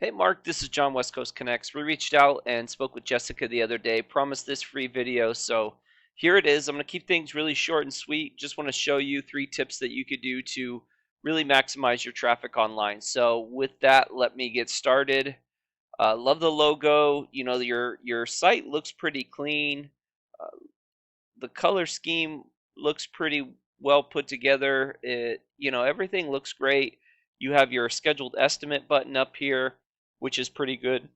Hey Mark, this is John West Coast Connects. We reached out and spoke with Jessica the other day, promised this free video, so here it is. I'm going to keep things really short and sweet. Just want to show you 3 tips that you could do to really maximize your traffic online. So with that, let me get started. Love the logo. You know, your site looks pretty clean. Uh, the color scheme looks pretty well put together. Everything looks great. You have your scheduled estimate button up here, which is pretty good.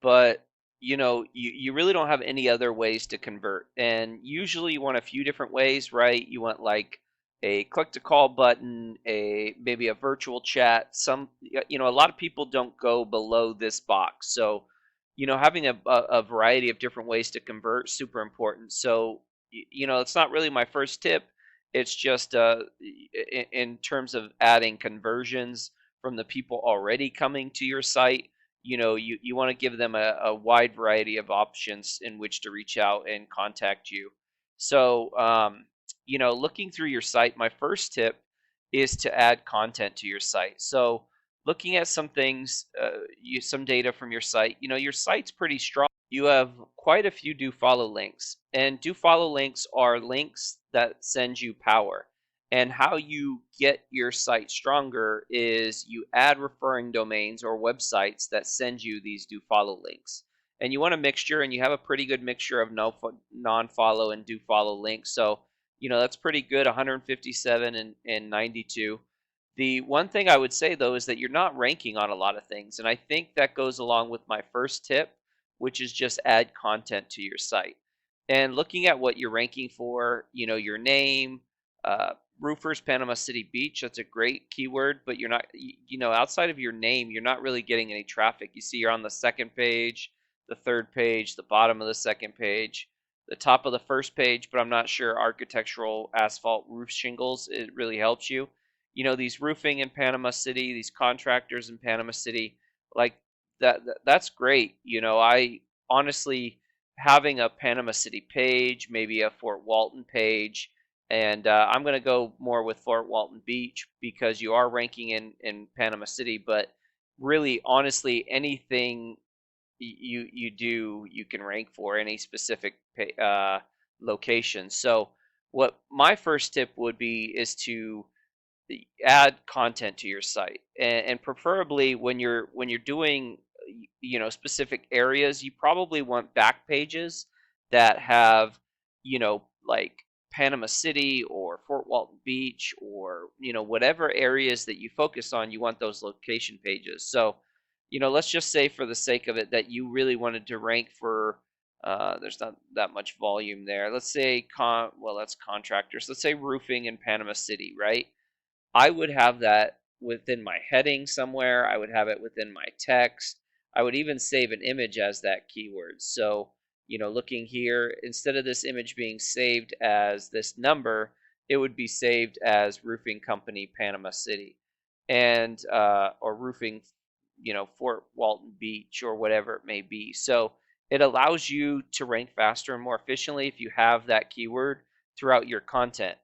But you really don't have any other ways to convert. And usually you want a few different ways, right? You want like a click to call button, a maybe a virtual chat. A lot of people don't go below this box. So, having a variety of different ways to convert super important. So, it's not really my first tip. It's just in terms of adding conversions from the people already coming to your site. You want to give them a wide variety of options in which to reach out and contact you. So, looking through your site, my first tip is to add content to your site. So, looking at some things, some data from your site, your site's pretty strong. You have quite a few do follow links, and do follow links are links that send you power. And how you get your site stronger is you add referring domains or websites that send you these do follow links. And you want a mixture, and you have a pretty good mixture of non follow and do follow links. So, that's pretty good, 157 and 92. The one thing I would say though is that you're not ranking on a lot of things. And I think that goes along with my first tip, which is just add content to your site. And looking at what you're ranking for, your name, uh, roofers Panama City Beach, that's a great keyword, but you're not, outside of your name, you're not really getting any traffic. You see, you're on the second page, the third page, the bottom of the second page, the top of the first page, but I'm not sure architectural asphalt roof shingles, it really helps you. These roofing in Panama City, these contractors in Panama City, like that's great. I honestly, having a Panama City page, maybe a Fort Walton page, and I'm going to go more with Fort Walton Beach because you are ranking in Panama City. But really, honestly, anything you do, you can rank for any specific location. So, what my first tip would be is to add content to your site, and preferably when you're doing specific areas, you probably want back pages that have like Panama City or Fort Walton Beach, or whatever areas that you focus on, you want those location pages. So let's just say for the sake of it that you really wanted to rank for there's not that much volume there. Let's say that's contractors. Let's say roofing in Panama City, right? I would have that within my heading somewhere. I would have it within my text. I would even save an image as that keyword. So, looking here, instead of this image being saved as this number, it would be saved as roofing company Panama City, and or roofing, Fort Walton Beach or whatever it may be. So it allows you to rank faster and more efficiently if you have that keyword throughout your content.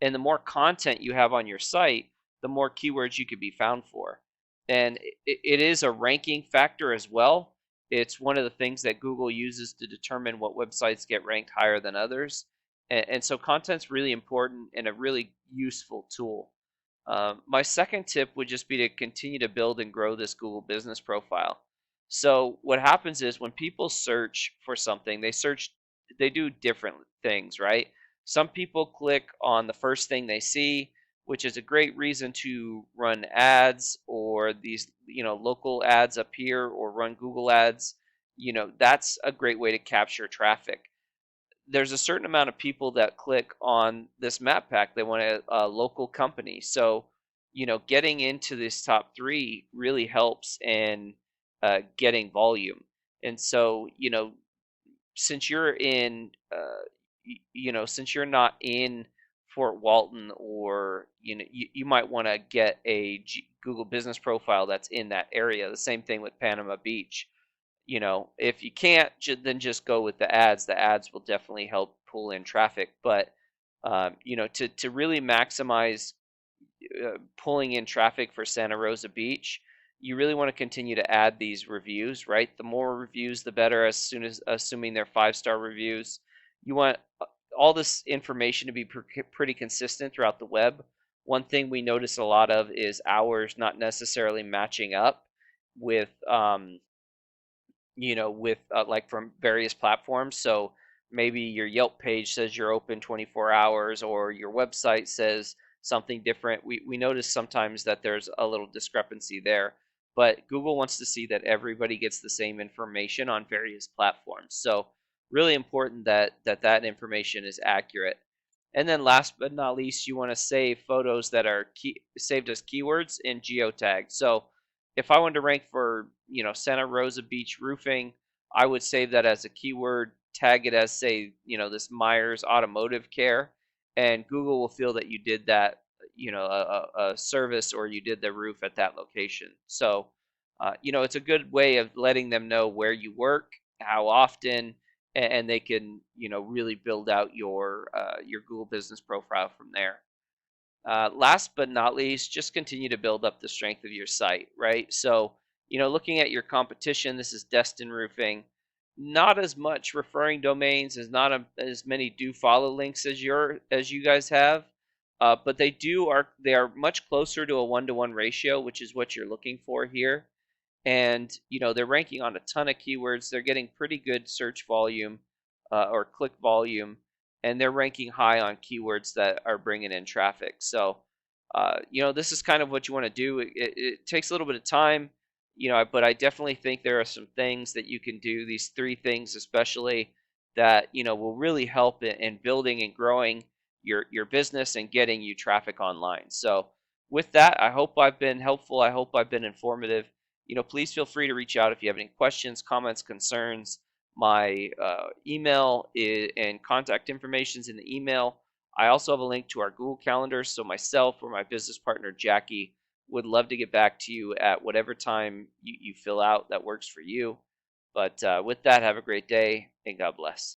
And the more content you have on your site, the more keywords you could be found for. And it is a ranking factor as well. It's one of the things that Google uses to determine what websites get ranked higher than others. And so content's really important and a really useful tool. My second tip would just be to continue to build and grow this Google business profile. So what happens is when people search for something, they do different things, right? Some people click on the first thing they see, which is a great reason to run ads, or these, local ads up here, or run Google ads. That's a great way to capture traffic. There's a certain amount of people that click on this map pack. They want a local company. So, getting into this top three really helps in getting volume. And so, since you're in, since you're not in Fort Walton, or you might want to get a Google business profile that's in that area. The same thing with Panama Beach. If you can't, then just go with the ads. The ads will definitely help pull in traffic. But to really maximize pulling in traffic for Santa Rosa Beach, you really want to continue to add these reviews, right? The more reviews, the better, as soon as assuming they're 5-star reviews. You want all this information to be pretty consistent throughout the web. One thing we notice a lot of is hours not necessarily matching up with with like from various platforms. So maybe your Yelp page says you're open 24 hours, or your website says something different. We notice sometimes that there's a little discrepancy there, but Google wants to see that everybody gets the same information on various platforms. So really important that that information is accurate. And then last but not least, you want to save photos that are saved as keywords in geotag. So if I wanted to rank for, Santa Rosa Beach Roofing, I would save that as a keyword, tag it as, say, this Myers Automotive Care, and Google will feel that you did that, a service, or you did the roof at that location. So, it's a good way of letting them know where you work, how often, and they can, really build out your Google business profile from there. Last but not least, just continue to build up the strength of your site, right? So, looking at your competition, this is Destin Roofing. Not as much referring domains, as many do follow links as you guys have, but they are much closer to a 1-to-1 ratio, which is what you're looking for here. And they're ranking on a ton of keywords. They're getting pretty good search volume, or click volume, and they're ranking high on keywords that are bringing in traffic. So this is kind of what you want to do. It takes a little bit of time, but I definitely think there are some things that you can do, these 3 things especially, that will really help in building and growing your business and getting you traffic online. So with that, I hope I've been helpful. I hope I've been informative. Please feel free to reach out if you have any questions, comments, concerns. My email and contact information is in the email. I also have a link to our Google Calendar, so myself or my business partner Jackie would love to get back to you at whatever time you fill out that works for you. But with that, have a great day, and God bless.